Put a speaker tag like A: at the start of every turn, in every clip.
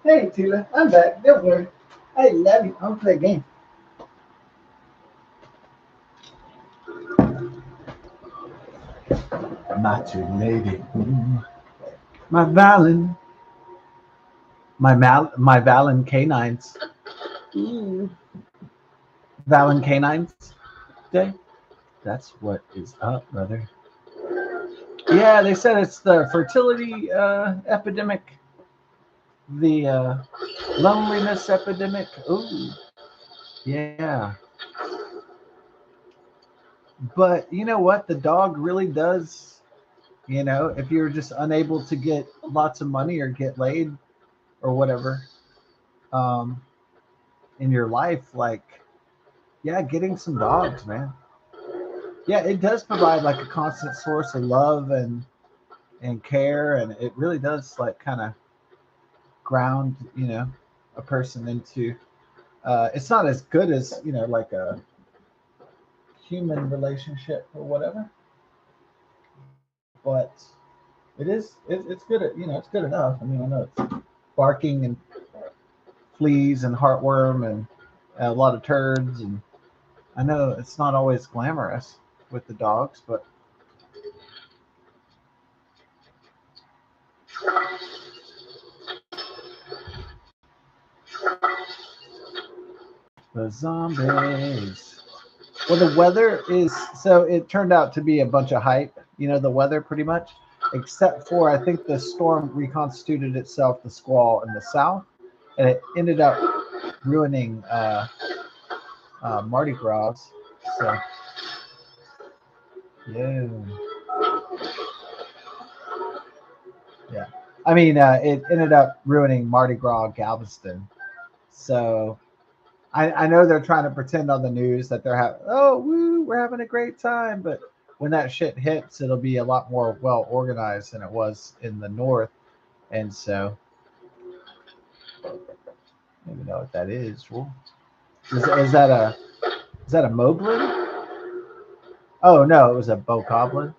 A: Hey, Tila, I'm back. Don't worry. I love you. I'll play a game. Macho lady. My Valen. My Valen canines. Valen canines day. That's what is up, brother. Yeah, they said it's the fertility epidemic, the loneliness epidemic. Ooh, yeah. But you know what? The dog really does. You know, if you're just unable to get lots of money or get laid or whatever um, in your life, like, yeah, getting some dogs, man. Yeah, it does provide like a constant source of love and care, and it really does like kind of ground, a person into. It's not as good as like a human relationship or whatever, but it's good at it's good enough. I mean, I know it's barking and fleas and heartworm and a lot of turds, and I know it's not always glamorous with the dogs, but the zombies. Well, the weather is so it turned out to be a bunch of hype. The weather pretty much, except for I think the storm reconstituted itself, the squall in the south, and it ended up ruining Mardi Gras. So yeah, yeah. I mean, it ended up ruining Mardi Gras Galveston. So I know they're trying to pretend on the news that they're having, oh, woo, we're having a great time. But when that shit hits, it'll be a lot more well organized than it was in the north. And so, I don't even know what that is. Well, is that a Moblin? Oh no, it was a Bokoblin,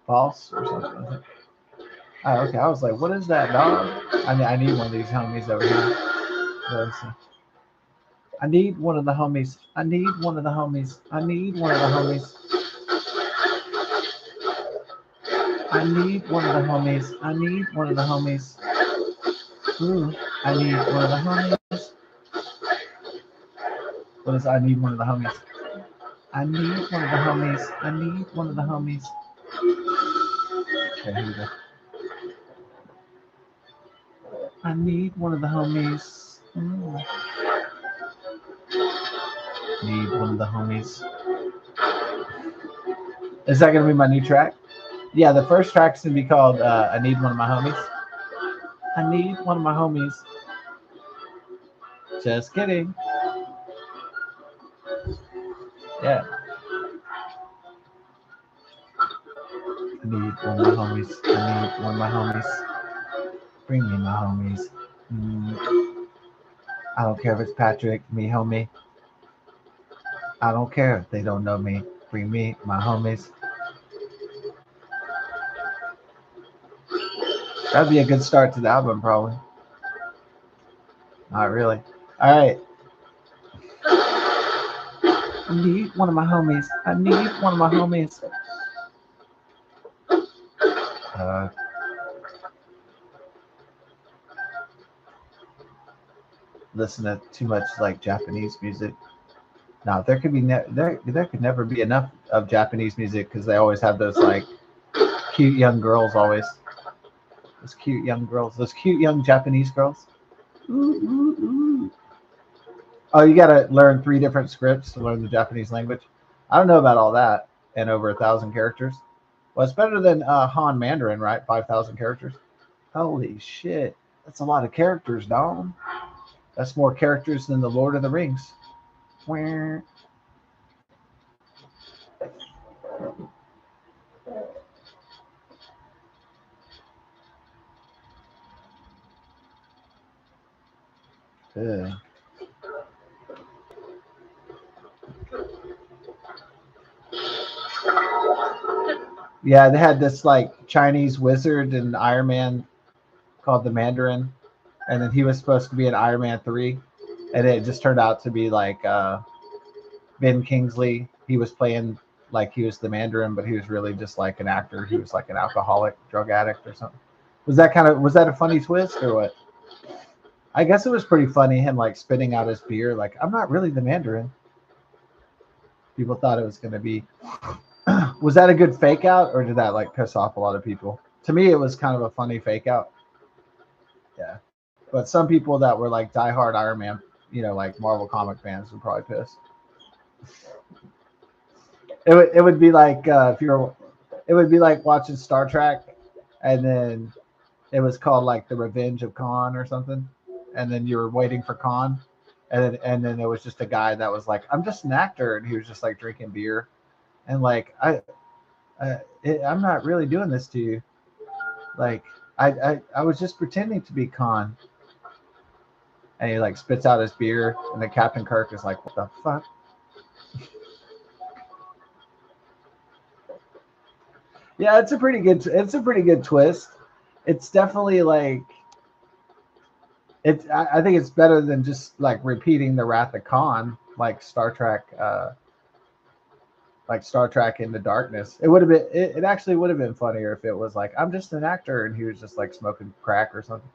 A: false or something. Oh, okay. I was like, what is that dog? I need one of these homies over here. Let's see. I need one of the homies. I need one of the homies. I need one of the homies. I need one of the homies. I need one of the homies. Ooh, I need one of the homies. What is I need one of the homies? I need one of the homies. I need one of the homies. Okay, here we go. I need one of the homies. Ooh. Need one of the homies. Is that gonna be my new track? Yeah, the first track's gonna be called "I Need One of My Homies." I need one of my homies. Just kidding. Yeah, I need one of my homies. I need one of my homies. Bring me my homies. Mm, I don't care if it's Patrick, me homie. I don't care if they don't know me. Bring me my homies. That'd be a good start to the album, probably. Not really. All right. I need one of my homies. I need one of my homies. Uh, listen to too much like Japanese music. Now there could be there could never be enough of Japanese music because they always have those like cute young girls always. Those cute young girls. Those cute young Japanese girls. Ooh, ooh, ooh. Oh, you got to learn 3 different scripts to learn the Japanese language. I don't know about all that and over 1,000 characters. Well, it's better than Han Mandarin, right? 5,000 characters. Holy shit, that's a lot of characters, dog. That's more characters than the Lord of the Rings. Where? Ugh. Yeah, they had this like Chinese wizard in Iron Man called the Mandarin, and then he was supposed to be in Iron Man 3, and it just turned out to be like Ben Kingsley. He was playing like he was the Mandarin, but he was really just like an actor. He was like an alcoholic, drug addict, or something. Was that a funny twist or what? I guess it was pretty funny him like spitting out his beer, like I'm not really the Mandarin. People thought it was going to be. Was that a good fake out, or did that like piss off a lot of people? To me, it was kind of a funny fake out. Yeah, but some people that were like diehard Iron Man, like Marvel comic fans, were probably pissed. It would be like it would be like watching Star Trek, and then it was called like The Revenge of Khan or something, and then you were waiting for Khan, and then it was just a guy that was like, I'm just an actor, and he was just like drinking beer, and like I'm not really doing this to you, like I was just pretending to be Khan, and he like spits out his beer, and then Captain Kirk is like, what the fuck? Yeah, it's a pretty good twist. It's definitely like I think it's better than just like repeating the Wrath of Khan, like Star Trek Into Darkness. It actually would have been funnier if it was like, I'm just an actor, and he was just like smoking crack or something.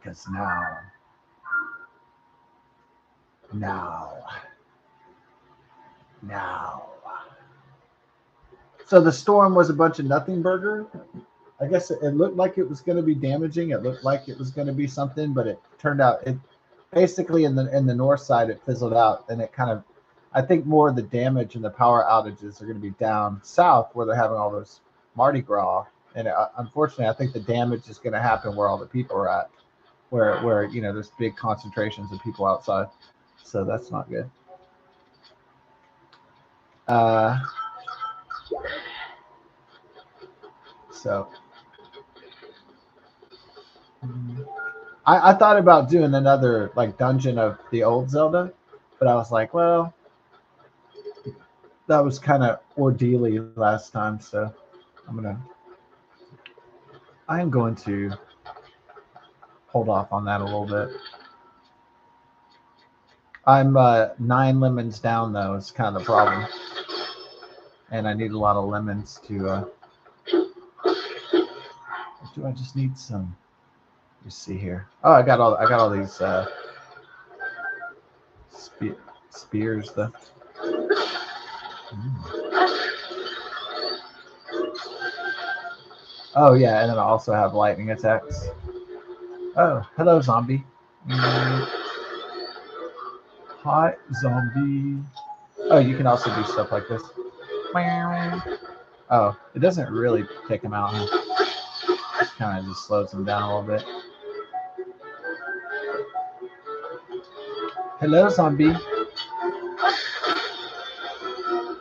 A: Because now, now. So the storm was a bunch of nothing burger. I guess it looked like it was going to be damaging. It looked like it was going to be something, but it turned out it basically in the north side it fizzled out, and it kind of, I think more of the damage and the power outages are going to be down south where they're having all those Mardi Gras, and unfortunately I think the damage is going to happen where all the people are at, where there's big concentrations of people outside, so that's not good. Uh, so I thought about doing another like dungeon of the old Zelda, but I was like, well, that was kind of ordeal-y last time, so I am going to hold off on that a little bit. I'm 9 lemons down though. It's kind of the problem, and I need a lot of lemons to. Do I just need some? Let's see here. Oh, I got all these spears though. Oh yeah, and then I also have lightning attacks. Oh, hello zombie. Hot zombie. Oh, you can also do stuff like this. Oh, it doesn't really take him out. Huh? It kind of just slows him down a little bit. Hello, zombie.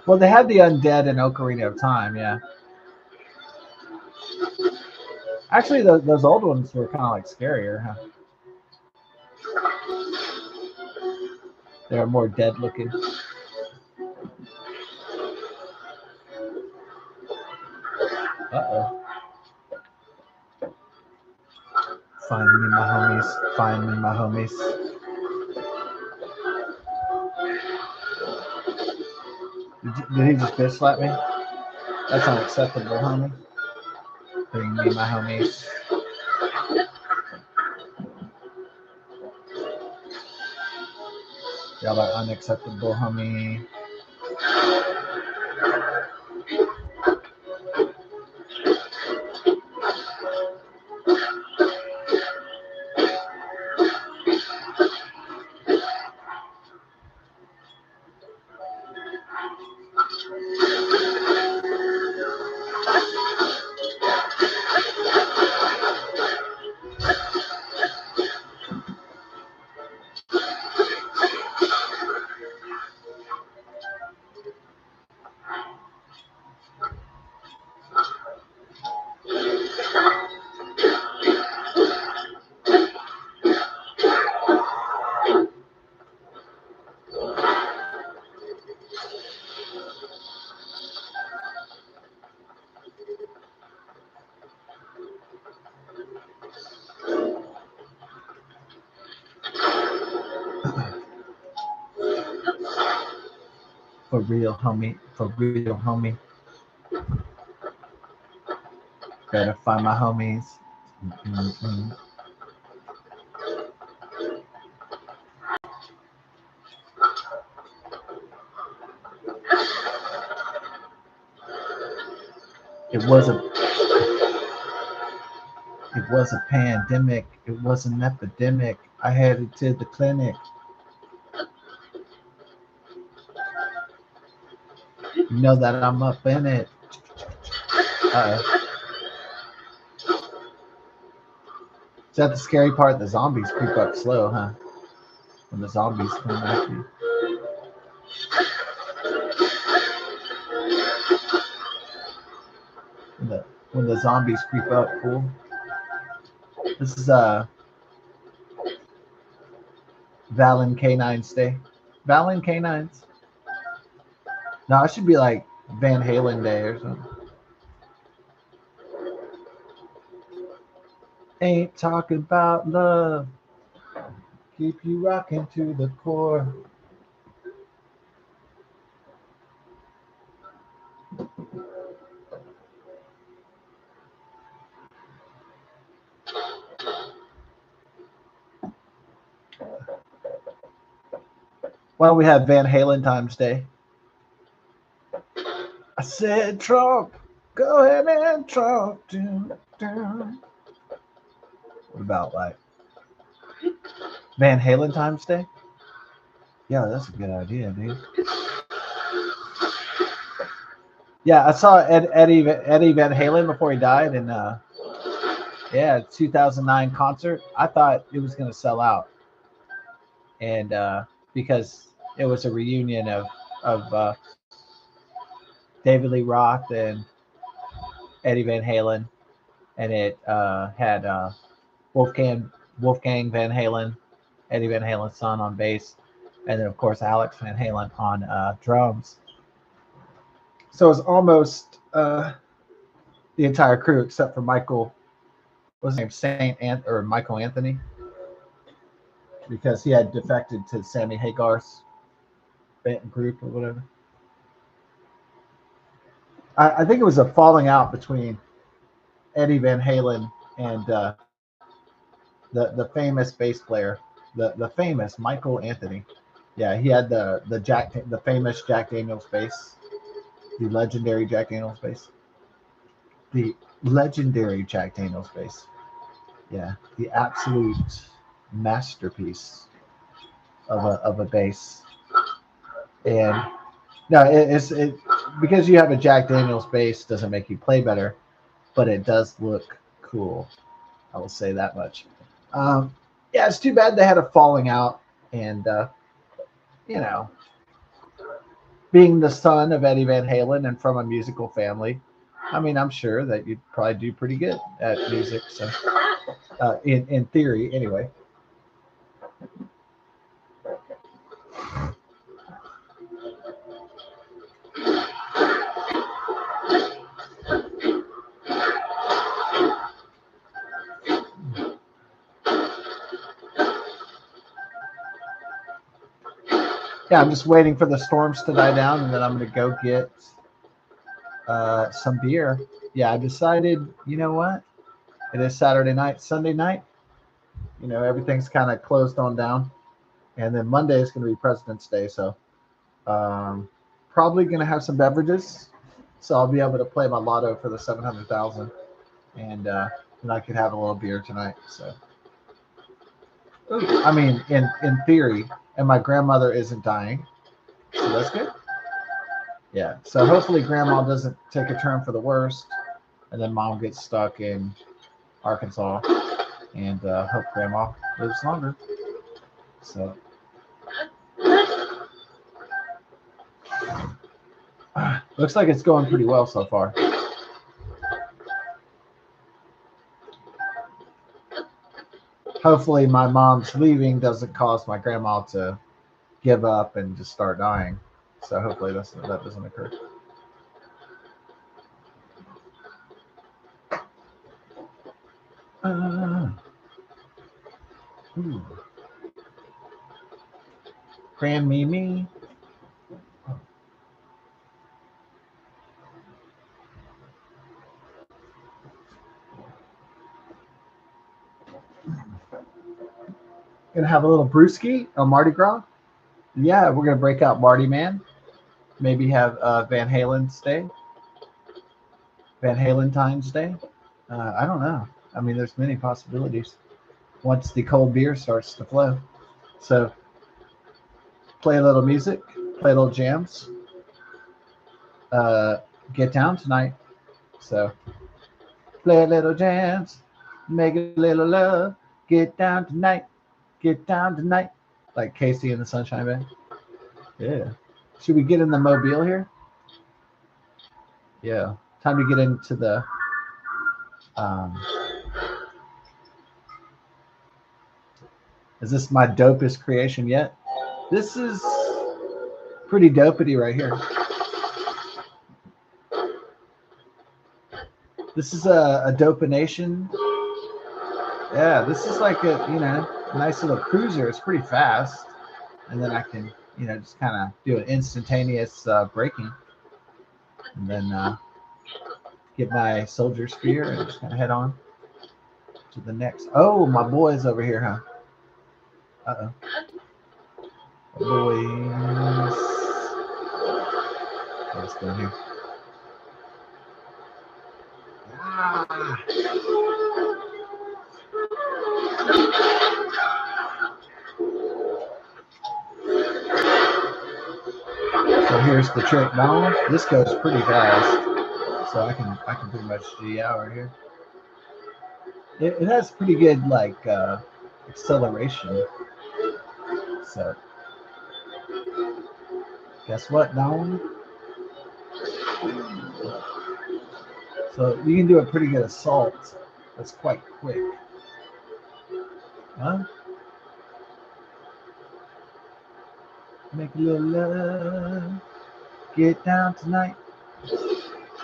A: Well, they had the undead in Ocarina of Time, yeah. Actually, those old ones were kind of like scarier, huh? They're more dead looking. Uh-oh. Find me, my homies. Find me, my homies. Did he just bitch slap me? That's unacceptable, homie. Bring me, my homies. Y'all are unacceptable, homie. For real, homie. For real, homie. Better find my homies. Mm-mm. It was a it was a pandemic. It was an epidemic. I headed to the clinic. You know that I'm up in it. Uh-oh. Is that the scary part? The zombies creep up slow, huh? When the zombies come after you. When the zombies creep up, fool. This is Valen Canines Day. Valen Canines. No, it should be like Van Halen Day or something. Ain't talking about love. Keep you rocking to the core. Why don't we have Van Halen Times Day? I said Trump. Go ahead and Trump. What about like Van Halen Times Day? Yeah, that's a good idea, dude. Yeah, I saw Eddie Van Halen before he died in 2009 concert. I thought it was gonna sell out, and because it was a reunion of David Lee Roth and Eddie Van Halen, and it had Wolfgang Van Halen, Eddie Van Halen's son on bass, and then of course Alex Van Halen on drums. So it was almost the entire crew except for Michael. What's his name? or Michael Anthony, because he had defected to Sammy Hagar's group or whatever. I think it was a falling out between Eddie Van Halen and the famous bass player, the famous Michael Anthony. Yeah, he had the famous Jack Daniels bass, the legendary Jack Daniels bass, the legendary Jack Daniels bass. Yeah, the absolute masterpiece of a bass. And no, it's because you have a Jack Daniels bass doesn't make you play better, but it does look cool. I will say that much. Yeah, it's too bad they had a falling out, and you know, being the son of Eddie Van Halen and from a musical family, I mean, I'm sure that you'd probably do pretty good at music. So, in theory, anyway. Yeah, I'm just waiting for the storms to die down, and then I'm gonna go get some beer. Yeah, I decided. You know what? It is Saturday night, Sunday night. Everything's kind of closed on down, and then Monday is going to be President's Day, so um, probably going to have some beverages. So I'll be able to play my lotto for the 700,000, and then I could have a little beer tonight. So, I mean, in theory, and my grandmother isn't dying, so that's good. Yeah. So hopefully, Grandma doesn't take a turn for the worst, and then Mom gets stuck in Arkansas, and hope Grandma lives longer. So looks like it's going pretty well so far. Hopefully, my mom's leaving doesn't cause my grandma to give up and just start dying. So hopefully that doesn't occur. Uh, Grand Mimi. Gonna have a little brewski on Mardi Gras. Yeah, we're gonna break out Marty Man. Maybe have Van Halen's Day, Van Halentine's Day. I don't know. I mean, there's many possibilities once the cold beer starts to flow. So play a little music, play a little jams, uh, get down tonight. So play a little jams, make a little love, get down tonight, get down tonight. Like Casey and the Sunshine Band. Yeah. Should we get in the mobile here? Yeah. Time to get into the. Um, is this my dopest creation yet? This is pretty dopey right here. This is a dopination. Yeah, this is like a nice little cruiser. It's pretty fast, and then I can just kind of do an instantaneous braking, and then get my soldier spear and just kind of head on to the next. Oh, my boy's over here, huh? Uh oh, boys. What's going here? Ah. So here's the trick. Now this goes pretty fast, so I can pretty much G out right here. It has pretty good like acceleration. So guess what, Don? So you can do a pretty good assault. That's quite quick. Huh? Make a little love. Get down tonight.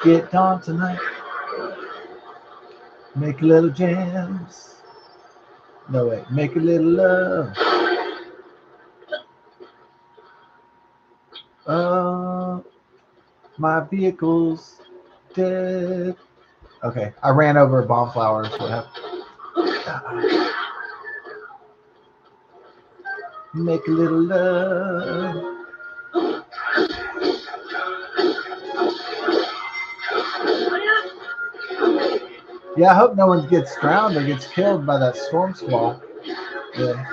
A: Get down tonight. Make a little jams. No wait. Make a little love. My vehicle's dead. Okay, I ran over a bomb flower. What happened? Make a little love. Yeah, I hope no one gets drowned or gets killed by that storm squall. Yeah.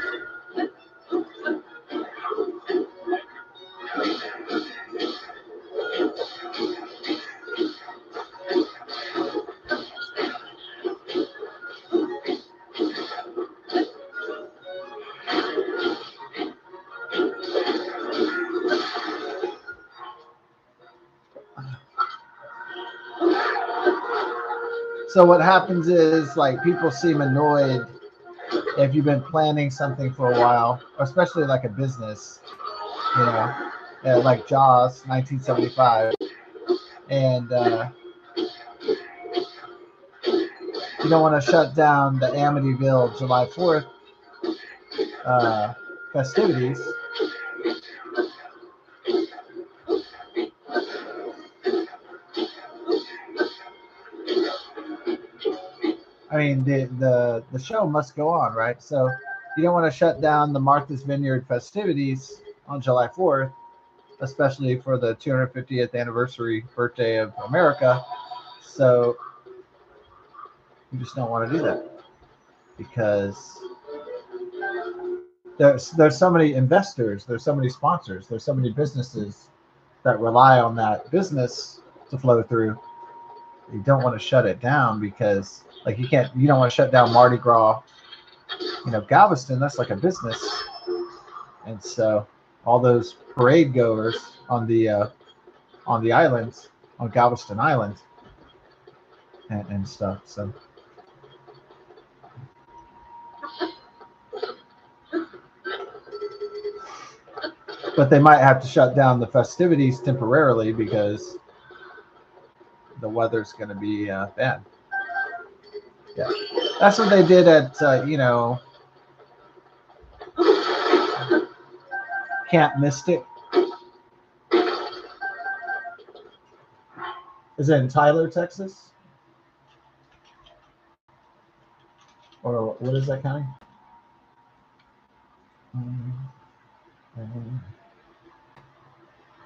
A: So what happens is like people seem annoyed if you've been planning something for a while, especially like a business, like Jaws 1975, and you don't want to shut down the Amityville July 4th festivities. I mean, the show must go on, right? So you don't want to shut down the Martha's Vineyard festivities on July 4th, especially for the 250th anniversary birthday of America. So you just don't want to do that because there's so many investors, there's so many sponsors, there's so many businesses that rely on that business to flow through. You don't want to shut it down because like you don't want to shut down Mardi Gras, Galveston, that's like a business. And so all those parade goers on the islands, on Galveston Island and stuff. So but they might have to shut down the festivities temporarily because the weather's going to be bad. Yeah, that's what they did at Camp Mystic. Is it in Tyler, Texas? Or what is that county?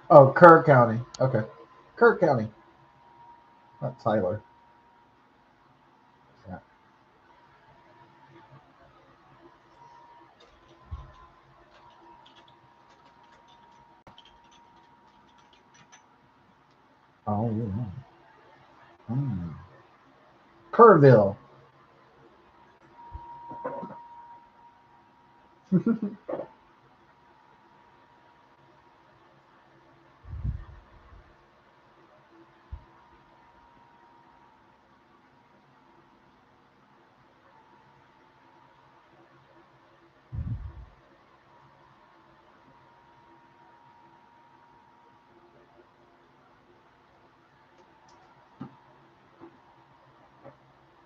A: Oh, Kerr County. Okay. Kerr County. Not Tyler. Yeah. Oh, yeah. Kerrville.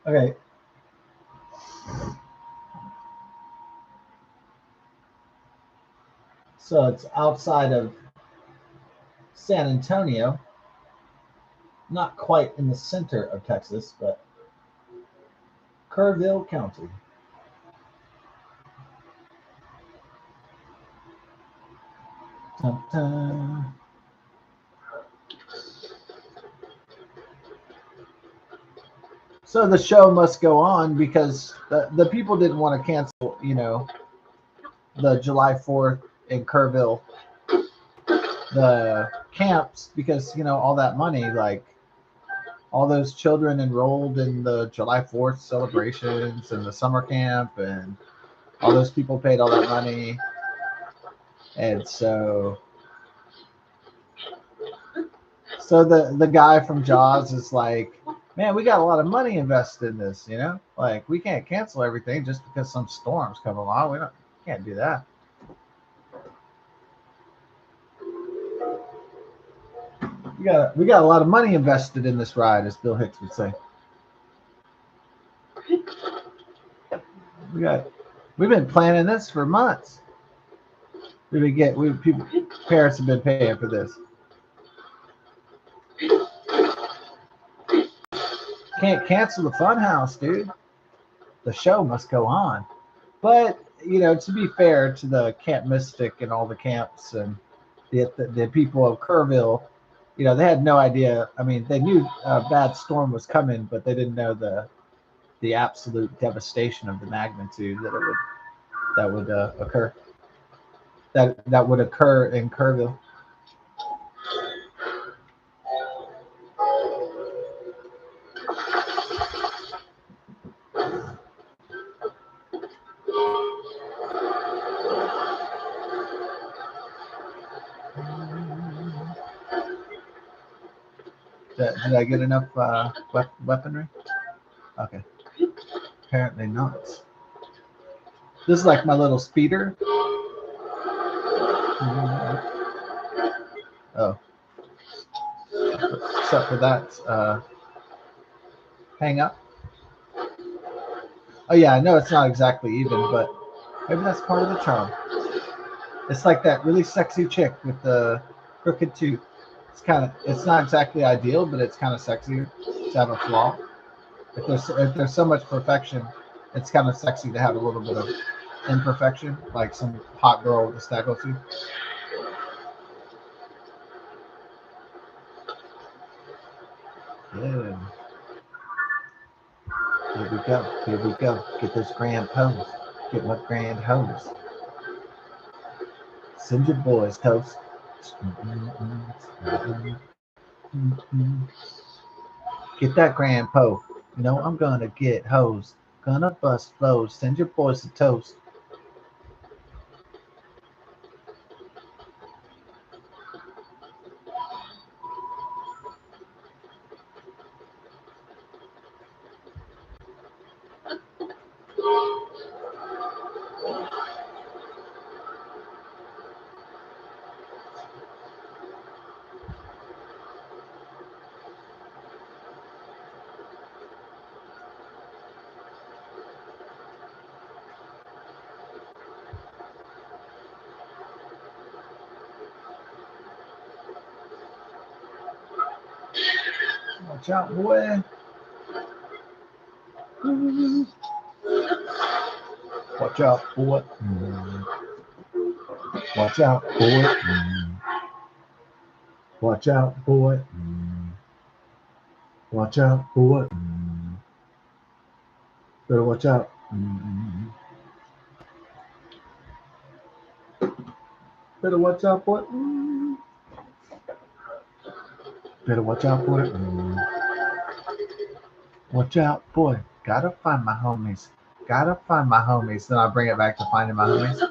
A: Okay. So it's outside of San Antonio, not quite in the center of Texas, but Kerrville County. Dun, dun. So the show must go on because the people didn't want to cancel, the July 4th in Kerrville, the camps, because, all that money, like all those children enrolled in the July 4th celebrations and the summer camp, and all those people paid all that money. And so the guy from Jaws is like, man, we got a lot of money invested in this, like we can't cancel everything just because some storms come along. Can't do that. We got a lot of money invested in this ride, as Bill Hicks would say. We've been planning this for months. Parents have been paying for this. Can't cancel the fun house, dude. The show must go on. But to be fair to the Camp Mystic and all the camps and the people of Kerrville, they had no idea. I mean, they knew a bad storm was coming, but they didn't know the absolute devastation of the magnitude that would occur. That would occur in Kerrville. Did I get enough weaponry? Okay. Apparently not. This is like my little speeder. Oh. Except for that hang up. Oh yeah, I know it's not exactly even, but maybe that's part of the charm. It's like that really sexy chick with the crooked tooth. It's not exactly ideal, but it's kind of sexy to have a flaw. If there's so much perfection, it's kind of sexy to have a little bit of imperfection, like some hot girl with a staggle tooth. Yeah. Here we go. Here we go. Get this grand pose. Get my grand hose. Send your boys toast. Get that grand po. I'm gonna get hosed. Gonna bust flows. Send your boys a toast. Watch out, boy. Watch out, boy. Watch out, boy. Watch out, boy. Watch out, boy. Better watch out. Better watch out, boy. Better watch out, boy. Watch out, boy. Gotta find my homies. Gotta find my homies. Then I'll bring it back to finding my homies.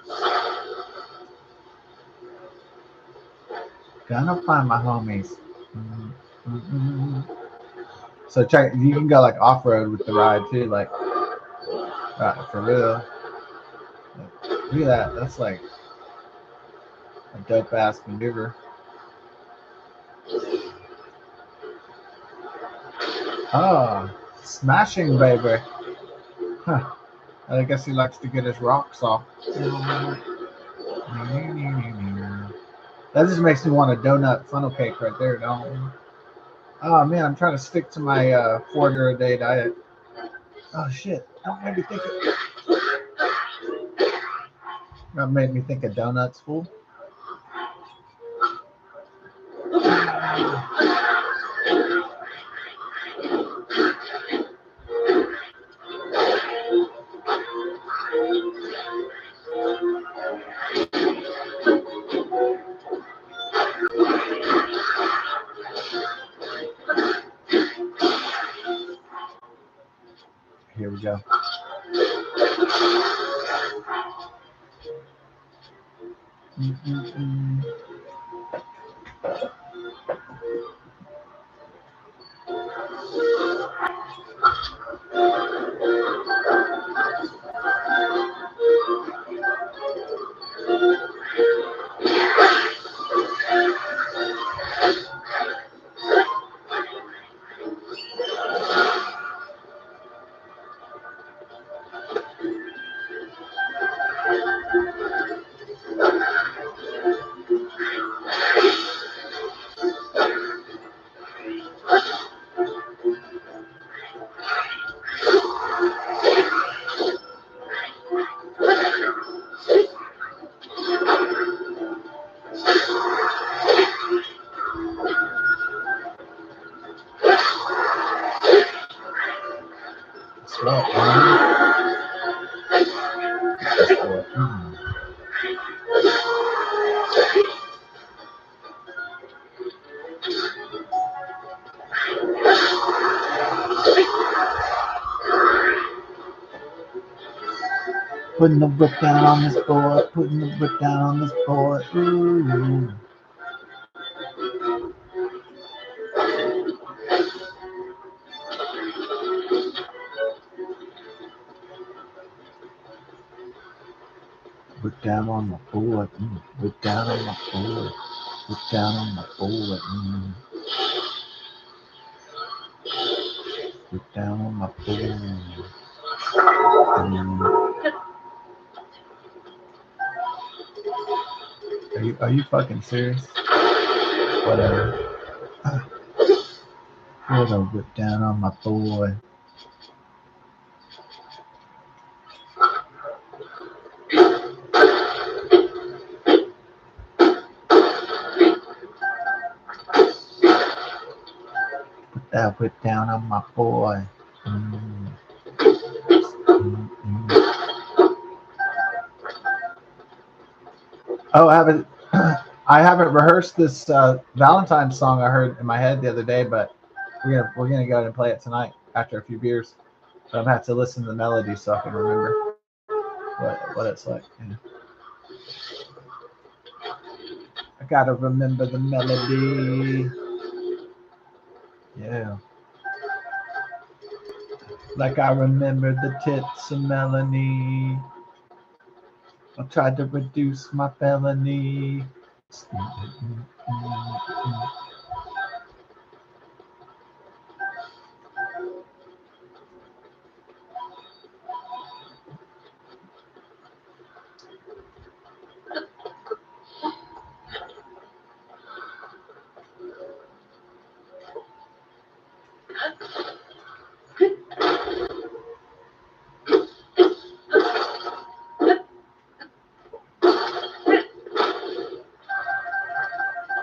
A: Gonna find my homies. So check. You can go like off road with the ride too, like for real. Look at that. That's like a dope ass maneuver. Oh, smashing baby. Huh. I guess he likes to get his rocks off. That just makes me want a donut funnel cake right there, don't it? Oh man, I'm trying to stick to my 4 a day diet. Oh shit! Don't make me think of. That made me think of donuts, fool. Here we go. Putting the whip down on this boy, putting the whip down on this boy. Ooh. Whip down on my boy, whip down on my boy, whip down on my boy. Whip down on my boy. Are you fucking serious? Whatever. Put a whip down on my boy. Put that whip down on my boy. Oh, I haven't rehearsed this Valentine's song I heard in my head the other day, but we're gonna go ahead and play it tonight after a few beers. But I'm gonna have to listen to the melody so I can remember what it's like. Yeah. I gotta remember the melody. Yeah. Like I remember the tits of Melanie. I tried to reduce my felony.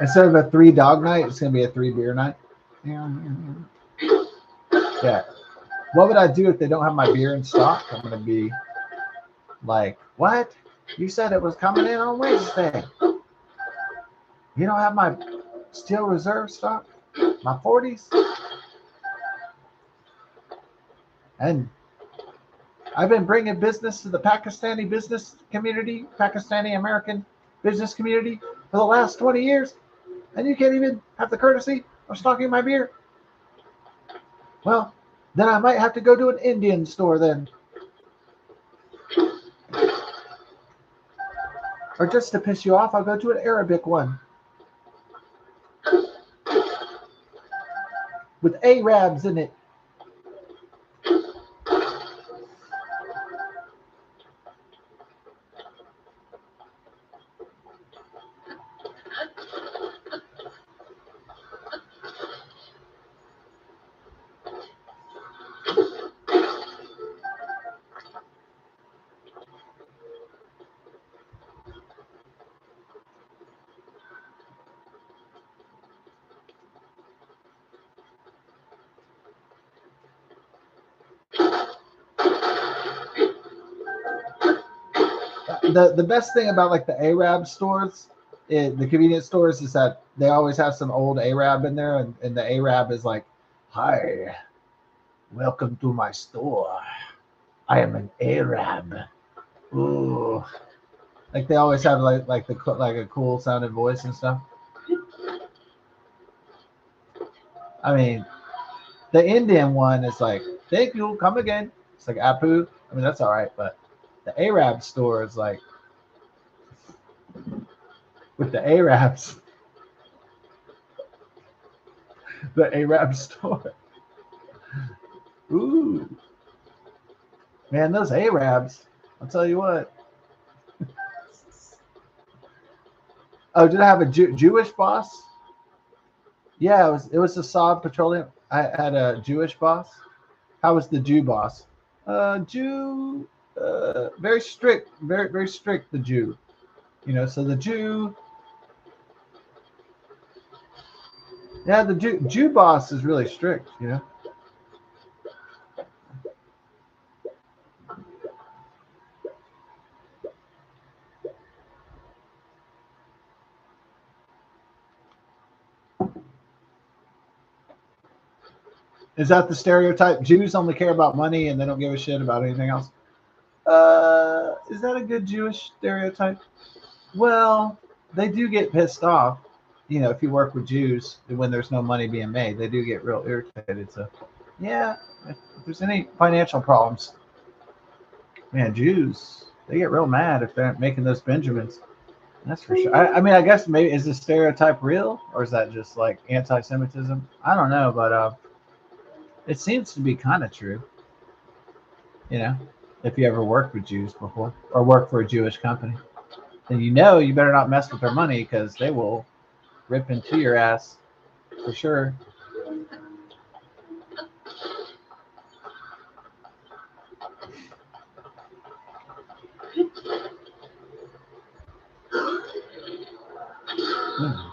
A: Instead of a 3 dog night, it's gonna be a 3 beer night. Yeah. What would I do if they don't have my beer in stock? I'm gonna be like, what? You said it was coming in on Wednesday. You don't have my steel reserve stock? My 40s? And I've been bringing business to the Pakistani business community, Pakistani American business community for the last 20 years. And you can't even have the courtesy of stocking my beer? Well, then I might have to go to an Indian store then. Or just to piss you off, I'll go to an Arabic one. With Arabs in it. The best thing about like the Arab stores, the convenience stores, is that they always have some old Arab in there, and the Arab is like, "Hi, welcome to my store. I am an Arab." Ooh, like they always have like a cool sounding voice and stuff. I mean, the Indian one is like, "Thank you, come again." It's like Apu. I mean, that's all right, but the Arab store is like with the Arabs, the Arab store. Ooh, man, those Arabs. I'll tell you what. Oh, did I have a Jewish boss? Yeah, it was a Saab Petroleum. I had a Jewish boss. How was the Jew boss? Jew, very strict, very strict. The Jew, So the Jew, yeah, the Jew boss is really strict. Is that the stereotype? Jews only care about money and they don't give a shit about anything else. Is that a good Jewish stereotype? Well, they do get pissed off. If you work with Jews when there's no money being made, they do get real irritated. So, yeah, if there's any financial problems, man, Jews, they get real mad if they're making those Benjamins. That's for sure. I mean, I guess maybe is this stereotype real or is that just like anti-Semitism? I don't know, but it seems to be kind of true. You know, if you ever worked with Jews before or worked for a Jewish company, then you better not mess with their money because they will rip into your ass for sure. Mm.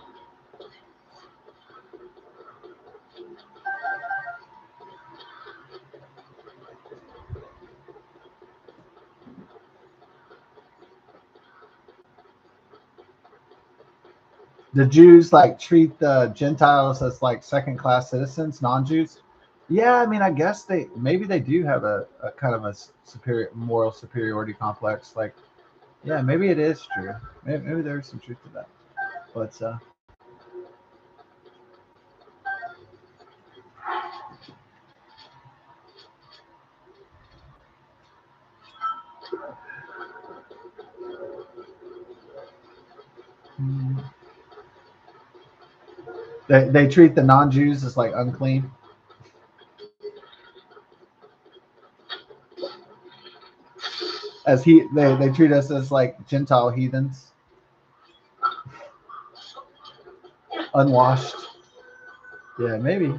A: The Jews like treat the Gentiles as like second class citizens, non-Jews. Yeah, I mean, I guess maybe they do have a kind of a superior moral superiority complex. Like, yeah, maybe it is true. Maybe there's some truth to that. But they treat the non-Jews as like unclean. They treat us as like Gentile heathens, unwashed. Yeah, maybe.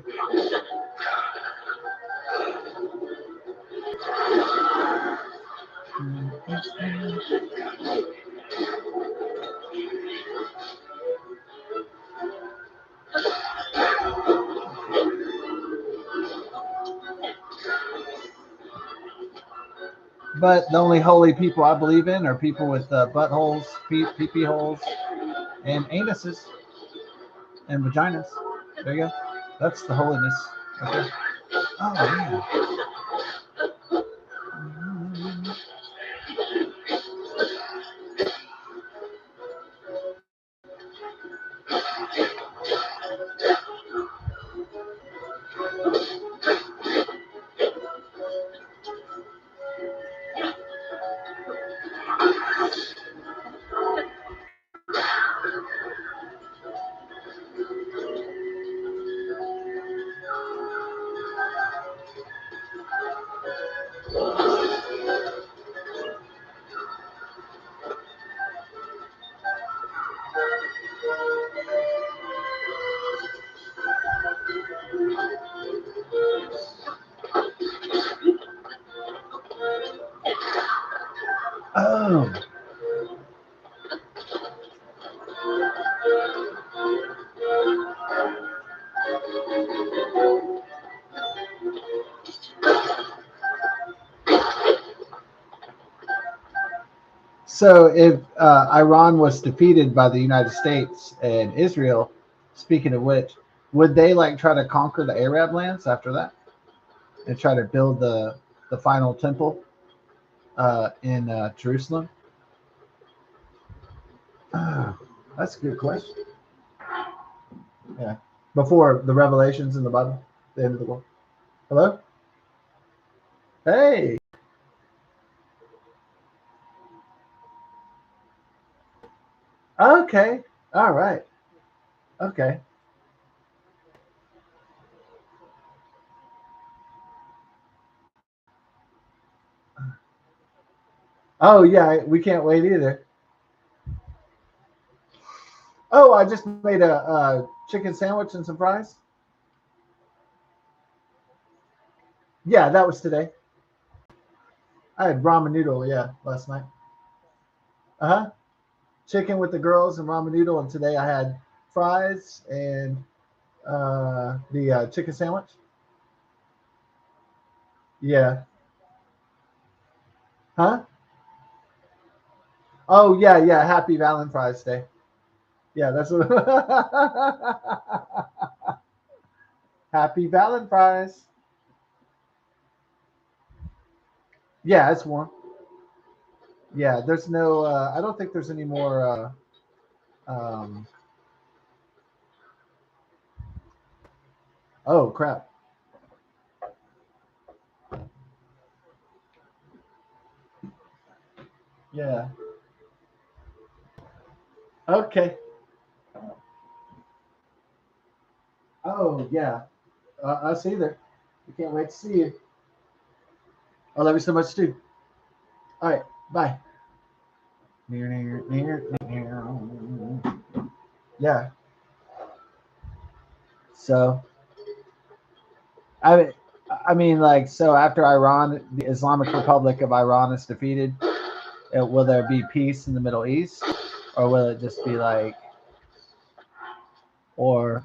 A: But the only holy people I believe in are people with buttholes, pee holes, and anuses and vaginas. There you go. That's the holiness. Okay. Oh yeah. Oh. So if Iran was defeated by the United States and Israel, speaking of which, would they like try to conquer the Arab lands after that and try to build the final temple in Jerusalem? That's a good question. Yeah. Before the revelations in the Bible, the end of the world. Hello? Hey. Okay. All right. Okay. Oh yeah, we can't wait either. Oh, I just made a chicken sandwich and some fries. Yeah, that was today. I had ramen noodle, yeah, last night. Uh huh. Chicken with the girls and ramen noodle, and today I had fries and the chicken sandwich. Yeah. Huh? Oh yeah, yeah. Happy Valentine's Day. Yeah, that's what. Happy Valentine's. Yeah, it's warm. Yeah, there's no. I don't think there's any more. Um, oh crap. Yeah. Okay. Oh yeah. Us either. We can't wait to see you. I love you so much too. All right. Bye. Near, near, near, near. Yeah. So I I mean, like, so after Iran, the Islamic Republic of Iran is defeated, will there be peace in the Middle East, or will it just be like, or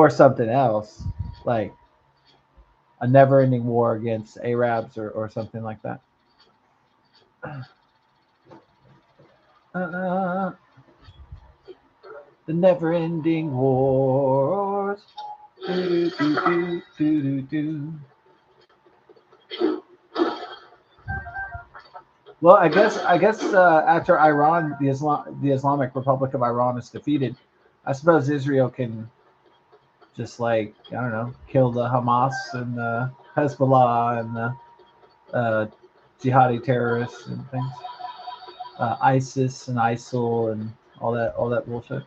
A: something else, like a never-ending war against Arabs or something like that? Uh, the never-ending wars. Do, do, do, do, do, do. Well, I guess after Iran, the Islamic Republic of Iran is defeated, I suppose Israel can just, like, I don't know, kill the Hamas and the Hezbollah and the uh, jihadi terrorists and things, ISIS and ISIL and all that bullshit.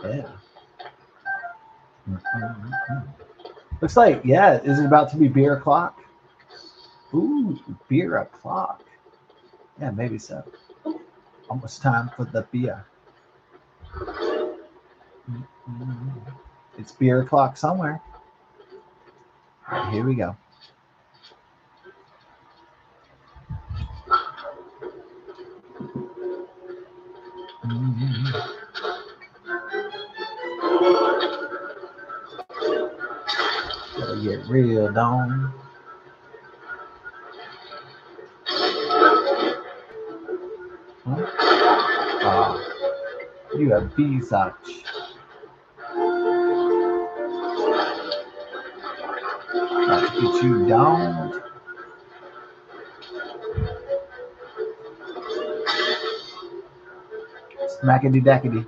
A: Yeah. Looks like, yeah. Is it about to be beer o'clock? Ooh, beer o'clock. Yeah, maybe so. Almost time for the beer. It's beer o'clock somewhere. All right, here we go. Gotta get real, Dawn. Huh? You have Visach. About to get you down. Smackety dackety.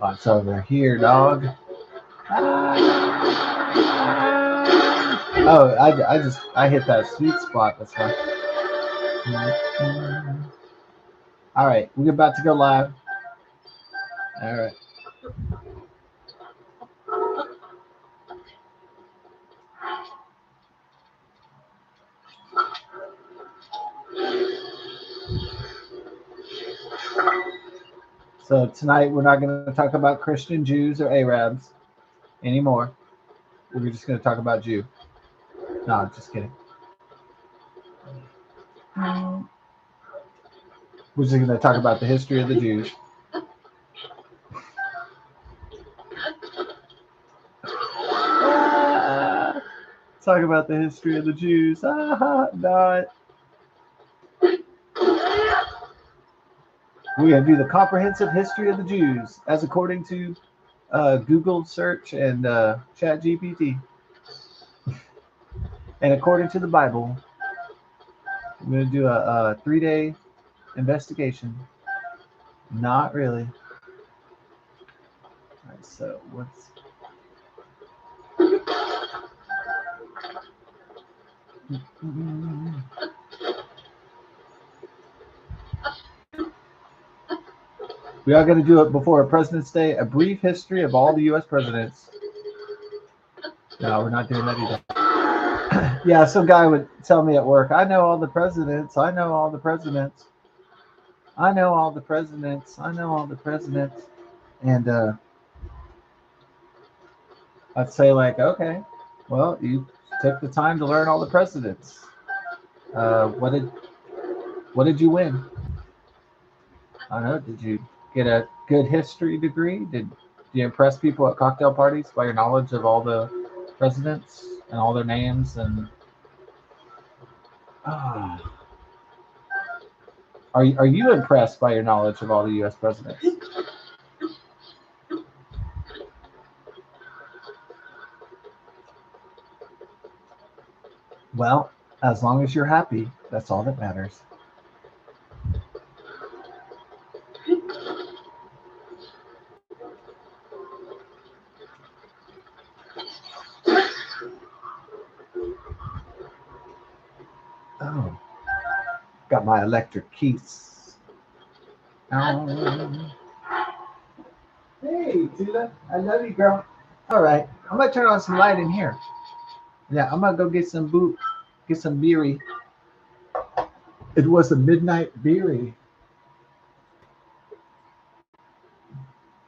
A: Oh, it's over here, dog. Oh, I hit that sweet spot. That's fine. All right, we're about to go live. All right. So tonight we're not going to talk about Christian Jews or Arabs anymore. We're just going to talk about Jew. No, just kidding. We're just going to talk about the history of the Jews. Talk about the history of the Jews. Not. We're going to do the comprehensive history of the Jews as according to Google search and Chat GPT. And according to the Bible, we're going to do a 3-day investigation. Not really. All right, so what's... We are going to do it before President's Day, a brief history of all the U.S. presidents. No, we're not doing that either. Yeah, some guy would tell me at work, I know all the presidents. I know all the presidents. I know all the presidents. I know all the presidents. And I'd say like, okay, well, you took the time to learn all the presidents. What did you win? I don't know. Did you get a good history degree? Did you impress people at cocktail parties by your knowledge of all the presidents and all their names? And are you impressed by your knowledge of all the U.S. presidents? Well, as long as you're happy, that's all that matters. Oh, got my electric keys. Oh. Hey, Tula, I love you, girl. All right, I'm gonna turn on some light in here. Yeah, I'm gonna go get some beery. It was a midnight beery.